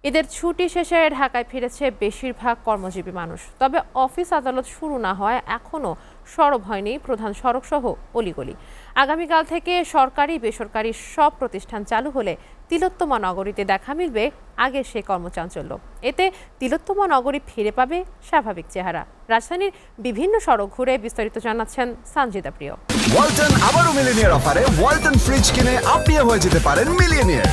ঈদের ছুটি শেষে ঢাকায় ফিরেছে বেশিরভাগ কর্মজীবী মানুষ। তবে অফিস আদালত শুরু না হওয়ায় এখনও সরব হয়নি প্রধান সড়ক সহ অলিগলি। আগামীকাল থেকে সরকারি বেসরকারি সব প্রতিষ্ঠান চালু হলে তিলোত্তমা নগরীতে দেখা মিলবে আগের সেই কর্মচাঞ্চল্য। এতে তিলোত্তমা নগরী ফিরে পাবে স্বাভাবিক চেহারা। রাজধানীর বিভিন্ন সড়ক ঘুরে বিস্তারিত জানাচ্ছেন সানজিদা প্রিয়। ওয়ালটন আবারও মিলিয়নিয়ার অফারে ওয়ালটন ফ্রিজ কিনে আপনিও হয়ে যেতে পারেন মিলিয়নিয়ার।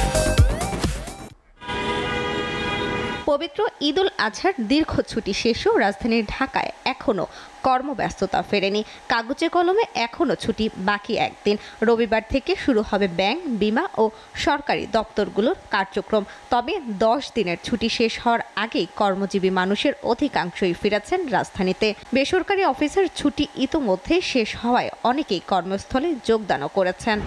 পবিত্র ঈদুল আজহার দীর্ঘ ছুটি শেষেও রাজধানীর ঢাকায় এখনও কর্মব্যস্ততা ফেরেনি। কাগজে কলমে এখনও ছুটি বাকি একদিন। রবিবার থেকে শুরু হবে ব্যাংক, বিমা ও সরকারি দপ্তরগুলোর কার্যক্রম। তবে 10 দিনের ছুটি শেষ হওয়ার আগেই কর্মজীবী মানুষের অধিকাংশই ফিরেছেন রাজধানীতে। বেসরকারি অফিসের ছুটি ইতোমধ্যে শেষ হওয়ায় অনেকেই কর্মস্থলে যোগদানও করেছেন।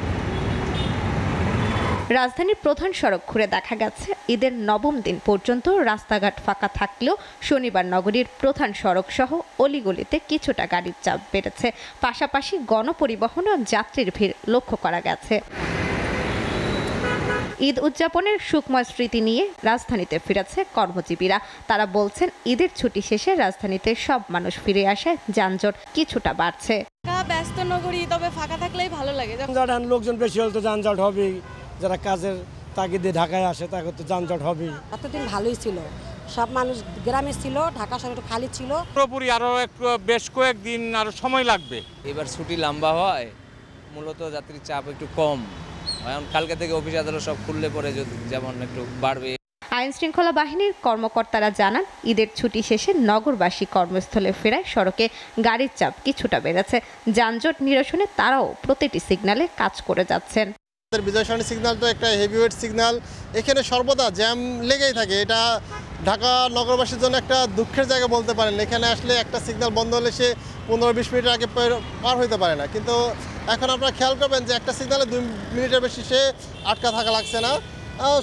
রাজধানীর প্রধান সড়ক ঘুরে দেখা গেছে ঈদের নবম দিন পর্যন্ত রাস্তাঘাট ফাঁকা থাকলেও শনিবার নগরীর প্রধান সড়ক সহ অলিগলিতে কিছুটা গাড়ির চাপ বেড়েছে। পাশাপাশি গণপরিবহন ও যাত্রীর ভিড় লক্ষ্য করা গেছে। ঈদ উদযাপনের সুখময় স্মৃতি নিয়ে রাজধানীতে ফিরেছে কর্মজীবীরা। তারা বলছেন ঈদের ছুটি শেষে রাজধানীতে সব মানুষ ফিরে আসায় যানজট কিছুটা বাড়ছে। ব্যস্ত নগরী, তবে ফাঁকা থাকলেই ভালো লাগে। লোকজন বেশি হলে তো যানজট হবেই। যারা কাজের তাগিদে ঢাকায় আসে তাকে তো যানজট হবেই। এতদিন ভালোই ছিল, সব মানুষ গ্রামে ছিল, ঢাকা শহর একটু খালি ছিল। পুরোপুরি আরো একটু বেশ কয়েকদিন আরো সময় লাগবে। এবার ছুটি লম্বা হয়, মূলত যাত্রীর চাপ একটু কম। এখন কালকে থেকে অফিস আদালত সব খুললে পরে যেমন একটু বাড়বে। আইন শৃঙ্খলা বাহিনীর কর্মকর্তারা জানান, ঈদের ছুটি শেষে নগরবাসী কর্মস্থলে ফেরায় সড়কে গাড়ির চাপ কিছুটা বেড়েছে। যানজট নিরসনে তারাও প্রতিটি সিগন্যালে কাজ করে যাচ্ছেন। বিজয় সরণি সিগন্যাল তো একটা হেভিওয়েট সিগন্যাল, এখানে সর্বদা জ্যাম লেগেই থাকে। এটা ঢাকা নগরবাসীর জন্য একটা দুঃখের জায়গা বলতে পারেন। এখানে আসলে একটা সিগন্যাল বন্ধ হলে সে 15-20 মিনিটের আগে পার হইতে পারে না। কিন্তু এখন আপনারা খেয়াল করবেন যে একটা সিগন্যালে 2 মিনিটের বেশি সে আটকা থাকা লাগছে না।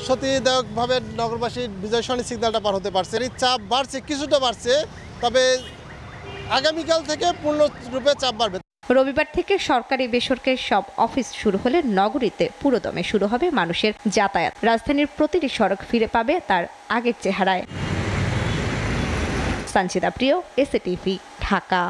সত্যিদায়কভাবে নগরবাসী বিজয় সরণি সিগন্যালটা পার হতে পারছে। এই চাপ বাড়ছে, কিছুটা বাড়ছে, তবে আগামীকাল থেকে পূর্ণরূপে চাপ বাড়বে। রবিবার থেকে সরকারি বেসরকারি সব অফিস শুরু হলে নগরীতে পুরোদমে শুরু হবে মানুষের যাতায়াত। রাজধানীর প্রতিটি সড়ক ফিরে পাবে তার আগের চেহারায়। সানজিদা প্রিয়, এসএটিভি, ঢাকা।